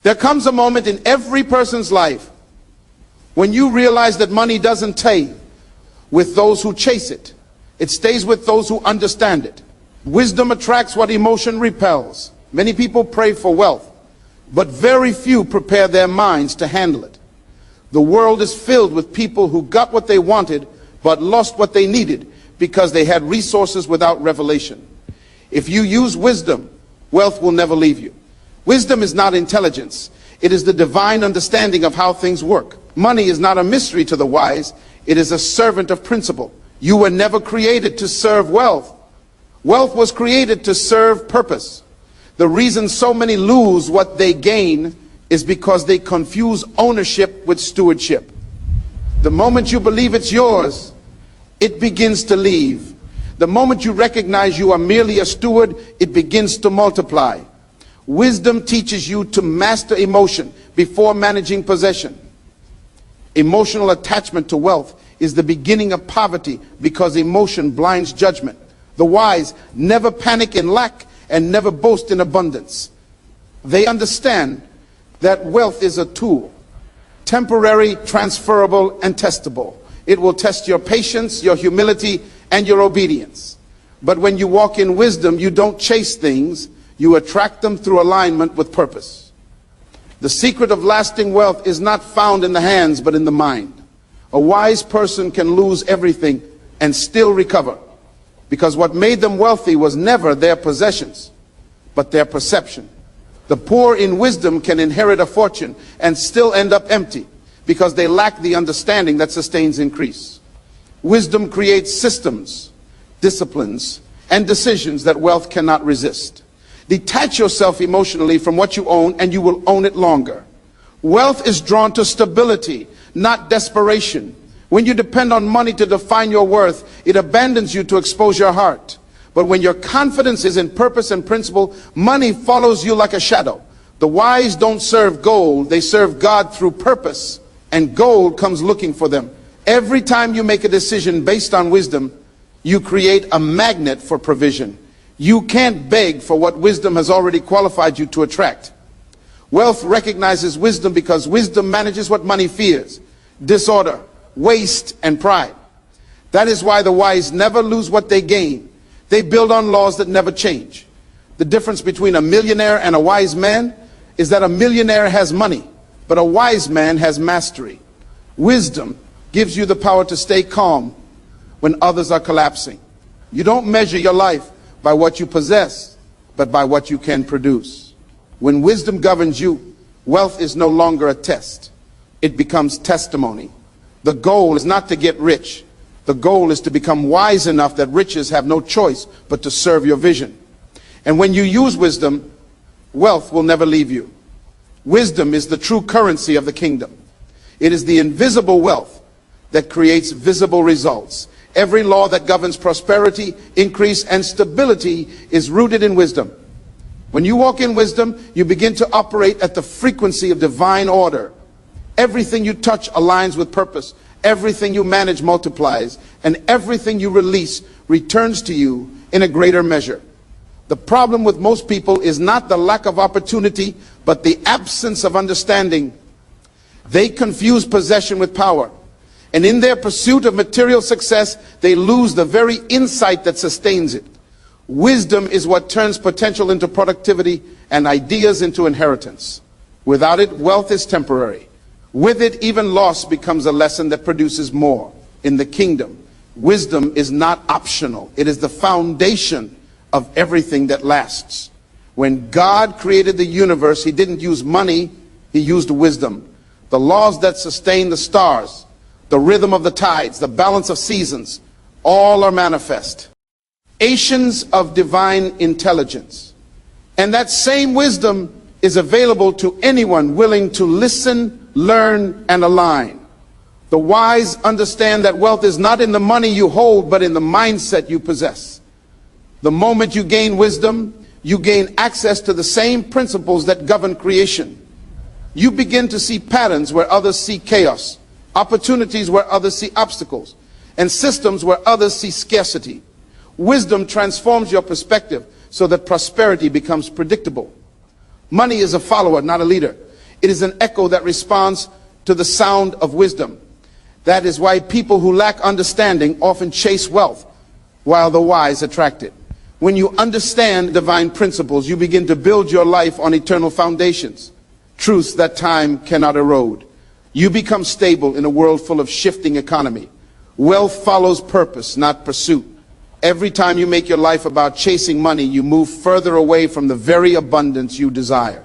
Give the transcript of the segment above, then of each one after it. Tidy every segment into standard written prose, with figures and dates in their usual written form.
There comes a moment in every person's life when you realize that money doesn't stay with those who chase it. It stays with those who understand it. Wisdom attracts what emotion repels. Many people pray for wealth, but very few prepare their minds to handle it. The world is filled with people who got what they wanted, but lost what they needed because they had resources without revelation. If you use wisdom, wealth will never leave you. Wisdom is not intelligence. It is the divine understanding of how things work. Money is not a mystery to the wise. It is a servant of principle. You were never created to serve wealth. Wealth was created to serve purpose. The reason so many lose what they gain is because they confuse ownership with stewardship. The moment you believe it's yours, it begins to leave. The moment you recognize you are merely a steward, it begins to multiply. Wisdom teaches you to master emotion before managing possession. Emotional attachment to wealth is the beginning of poverty because emotion blinds judgment. The wise never panic in lack and never boast in abundance. They understand that wealth is a tool, temporary, transferable, and testable. It will test your patience, your humility, and your obedience. But when you walk in wisdom, you don't chase things, you attract them through alignment with purpose. The secret of lasting wealth is not found in the hands, but in the mind. A wise person can lose everything and still recover, because what made them wealthy was never their possessions, but their perception. The poor in wisdom can inherit a fortune and still end up empty, because they lack the understanding that sustains increase. Wisdom creates systems, disciplines, and decisions that wealth cannot resist. Detach yourself emotionally from what you own and you will own it longer. Wealth is drawn to stability, not desperation. When you depend on money to define your worth, it abandons you to expose your heart. But when your confidence is in purpose and principle, money follows you like a shadow. The wise don't serve gold, they serve God through purpose, and gold comes looking for them. Every time you make a decision based on wisdom, you create a magnet for provision. You can't beg for what wisdom has already qualified you to attract. Wealth recognizes wisdom because wisdom manages what money fears: disorder, waste, and pride. That is why the wise never lose what they gain. They build on laws that never change. The difference between a millionaire and a wise man is that a millionaire has money, but a wise man has mastery. Wisdom gives you the power to stay calm when others are collapsing. You don't measure your life by what you possess, but by what you can produce. When wisdom governs you, wealth is no longer a test. It becomes testimony. The goal is not to get rich. The goal is to become wise enough that riches have no choice but to serve your vision. And when you use wisdom, wealth will never leave you. Wisdom is the true currency of the kingdom. It is the invisible wealth that creates visible results. Every law that governs prosperity, increase, and stability is rooted in wisdom. When you walk in wisdom, you begin to operate at the frequency of divine order. Everything you touch aligns with purpose. Everything you manage multiplies, and everything you release returns to you in a greater measure. The problem with most people is not the lack of opportunity, but the absence of understanding. They confuse possession with power. And in their pursuit of material success, they lose the very insight that sustains it. Wisdom is what turns potential into productivity and ideas into inheritance. Without it, wealth is temporary. With it, even loss becomes a lesson that produces more. In the kingdom, wisdom is not optional. It is the foundation of everything that lasts. When God created the universe, He didn't use money, He used wisdom. The laws that sustain the stars, the rhythm of the tides, the balance of seasons, all are manifest. Creations of divine intelligence. And that same wisdom is available to anyone willing to listen, learn, and align. The wise understand that wealth is not in the money you hold, but in the mindset you possess. The moment you gain wisdom, you gain access to the same principles that govern creation. You begin to see patterns where others see chaos, opportunities where others see obstacles, and systems where others see scarcity. Wisdom transforms your perspective so that prosperity becomes predictable. Money is a follower, not a leader. It is an echo that responds to the sound of wisdom. That is why people who lack understanding often chase wealth, while the wise attract it. When you understand divine principles, you begin to build your life on eternal foundations, truths that time cannot erode. You become stable in a world full of shifting economy. Wealth follows purpose, not pursuit. Every time you make your life about chasing money, you move further away from the very abundance you desire.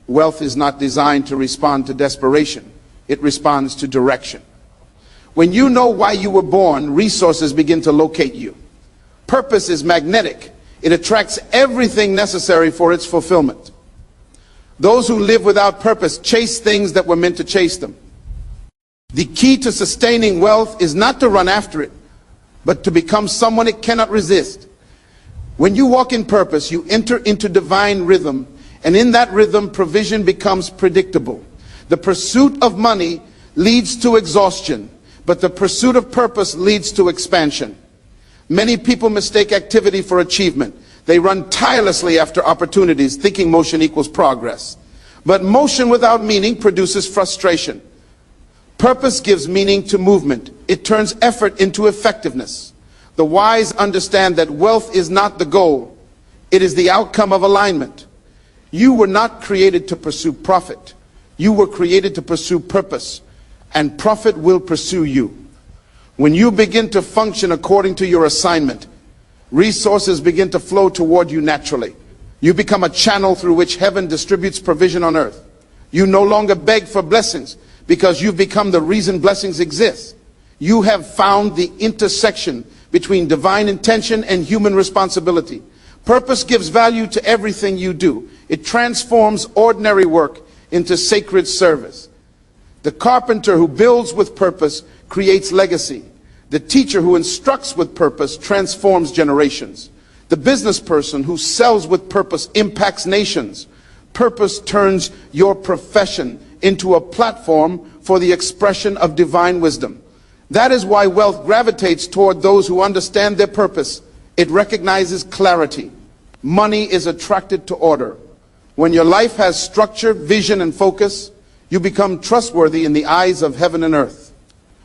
Wealth is not designed to respond to desperation. It responds to direction. When you know why you were born, resources begin to locate you. Purpose is magnetic. It attracts everything necessary for its fulfillment. Those who live without purpose chase things that were meant to chase them. The key to sustaining wealth is not to run after it, but to become someone it cannot resist. When you walk in purpose, you enter into divine rhythm, and in that rhythm, provision becomes predictable. The pursuit of money leads to exhaustion, but the pursuit of purpose leads to expansion. Many people mistake activity for achievement. They run tirelessly after opportunities, thinking motion equals progress. But motion without meaning produces frustration. Purpose gives meaning to movement. It turns effort into effectiveness. The wise understand that wealth is not the goal. It is the outcome of alignment. You were not created to pursue profit. You were created to pursue purpose, and profit will pursue you. When you begin to function according to your assignment, resources begin to flow toward you naturally. You become a channel through which heaven distributes provision on earth. You no longer beg for blessings because you've become the reason blessings exist. You have found the intersection between divine intention and human responsibility. Purpose gives value to everything you do. It transforms ordinary work into sacred service. The carpenter who builds with purpose creates legacy. The teacher who instructs with purpose transforms generations. The business person who sells with purpose impacts nations. Purpose turns your profession into a platform for the expression of divine wisdom. That is why wealth gravitates toward those who understand their purpose. It recognizes clarity. Money is attracted to order. When your life has structure, vision, and focus, you become trustworthy in the eyes of heaven and earth.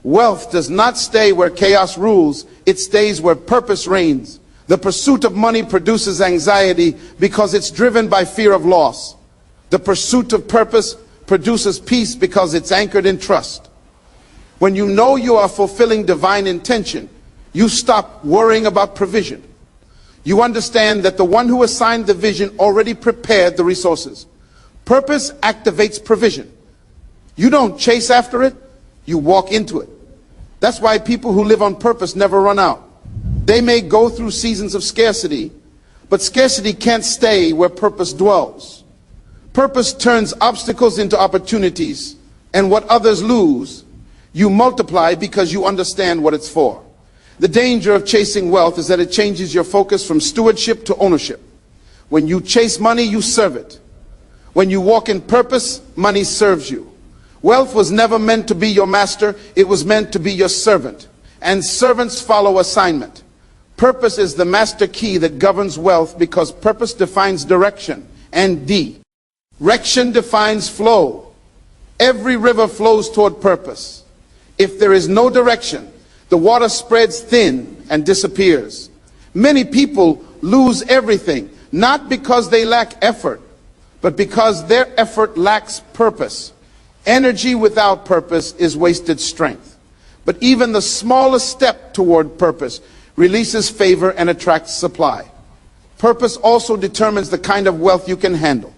Wealth does not stay where chaos rules. It stays where purpose reigns. The pursuit of money produces anxiety because it's driven by fear of loss. The pursuit of purpose produces peace because it's anchored in trust. When you know you are fulfilling divine intention, you stop worrying about provision. You understand that the one who assigned the vision already prepared the resources. Purpose activates provision. You don't chase after it, you walk into it. That's why people who live on purpose never run out. They may go through seasons of scarcity, but scarcity can't stay where purpose dwells. Purpose turns obstacles into opportunities, and what others lose, you multiply because you understand what it's for. The danger of chasing wealth is that it changes your focus from stewardship to ownership. When you chase money, you serve it. When you walk in purpose, money serves you. Wealth was never meant to be your master, it was meant to be your servant. And servants follow assignment. Purpose is the master key that governs wealth because purpose defines direction, and direction defines flow. Every river flows toward purpose. If there is no direction, the water spreads thin and disappears. Many people lose everything, not because they lack effort, but because their effort lacks purpose. Energy without purpose is wasted strength. But even the smallest step toward purpose releases favor and attracts supply. Purpose also determines the kind of wealth you can handle.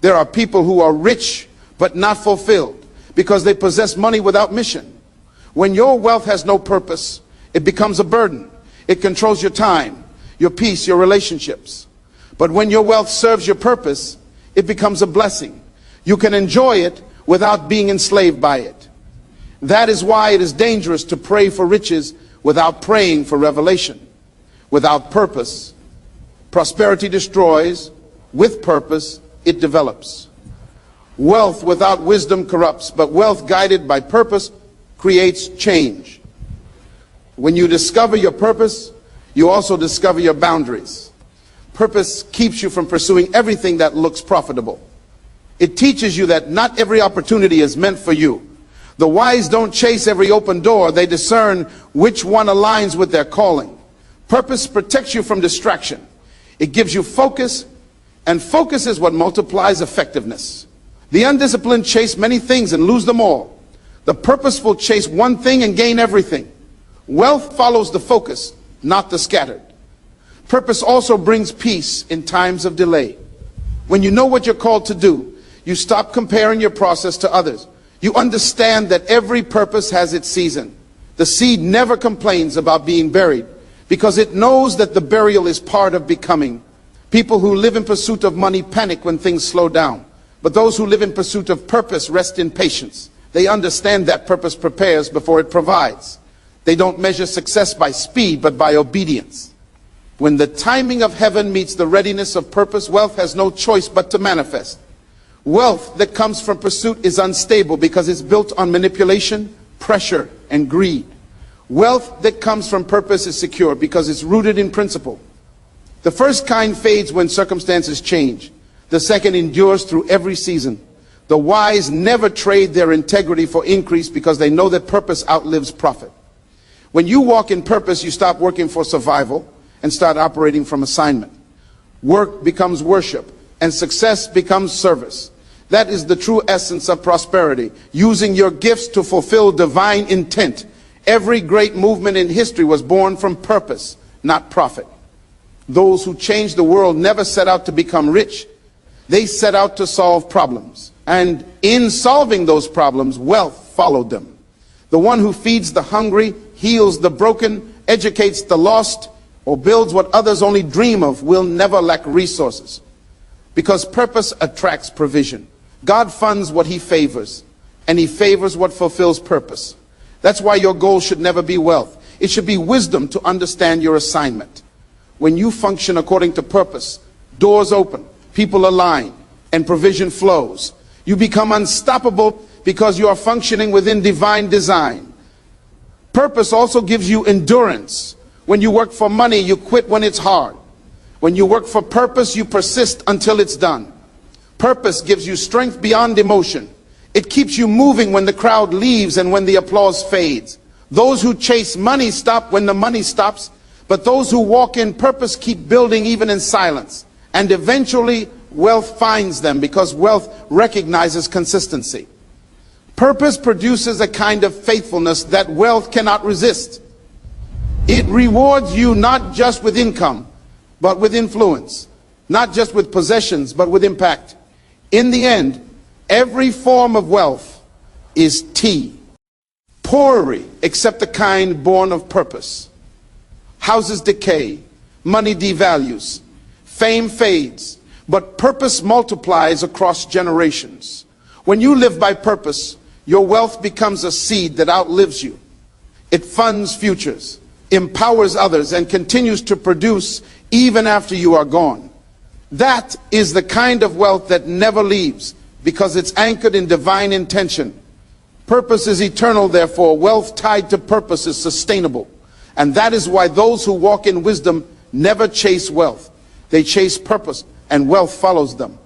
There are people who are rich but not fulfilled because they possess money without mission. When your wealth has no purpose, it becomes a burden. It controls your time, your peace, your relationships. But when your wealth serves your purpose, it becomes a blessing. You can enjoy it without being enslaved by it. That is why it is dangerous to pray for riches without praying for revelation. Without purpose, prosperity destroys. With purpose, it develops. Wealth without wisdom corrupts, but wealth guided by purpose creates change. When you discover your purpose, you also discover your boundaries. Purpose keeps you from pursuing everything that looks profitable. It teaches you that not every opportunity is meant for you. The wise don't chase every open door. They discern which one aligns with their calling. Purpose protects you from distraction. It gives you focus, and focus is what multiplies effectiveness. The undisciplined chase many things and lose them all. The purposeful chase one thing and gain everything. Wealth follows the focus, not the scattered. Purpose also brings peace in times of delay. When you know what you're called to do, you stop comparing your process to others. You understand that every purpose has its season. The seed never complains about being buried because it knows that the burial is part of becoming. People who live in pursuit of money panic when things slow down. But those who live in pursuit of purpose rest in patience. They understand that purpose prepares before it provides. They don't measure success by speed, but by obedience. When the timing of heaven meets the readiness of purpose, wealth has no choice but to manifest. Wealth that comes from pursuit is unstable because it's built on manipulation, pressure, and greed. Wealth that comes from purpose is secure because it's rooted in principle. The first kind fades when circumstances change. The second endures through every season. The wise never trade their integrity for increase because they know that purpose outlives profit. When you walk in purpose, you stop working for survival and start operating from assignment. Work becomes worship, and success becomes service. That is the true essence of prosperity, using your gifts to fulfill divine intent. Every great movement in history was born from purpose, not profit. Those who changed the world never set out to become rich. They set out to solve problems. And in solving those problems, wealth followed them. The one who feeds the hungry, heals the broken, educates the lost, or builds what others only dream of will never lack resources. Because purpose attracts provision. God funds what he favors, and he favors what fulfills purpose. That's why your goal should never be wealth. It should be wisdom to understand your assignment. When you function according to purpose, doors open, people align, and provision flows. You become unstoppable because you are functioning within divine design. Purpose also gives you endurance. When you work for money, you quit when it's hard. When you work for purpose, you persist until it's done. Purpose gives you strength beyond emotion. It keeps you moving when the crowd leaves and when the applause fades. Those who chase money stop when the money stops, but those who walk in purpose keep building even in silence. And eventually, wealth finds them because wealth recognizes consistency. Purpose produces a kind of faithfulness that wealth cannot resist. It rewards you not just with income, but with influence. Not just with possessions, but with impact. In the end, every form of wealth is tea. Poorer, except the kind born of purpose. Houses decay, money devalues, fame fades, but purpose multiplies across generations. When you live by purpose, your wealth becomes a seed that outlives you. It funds futures, empowers others, and continues to produce even after you are gone. That is the kind of wealth that never leaves because it's anchored in divine intention. Purpose is eternal, therefore. Wealth tied to purpose is sustainable. And that is why those who walk in wisdom never chase wealth. They chase purpose, and wealth follows them.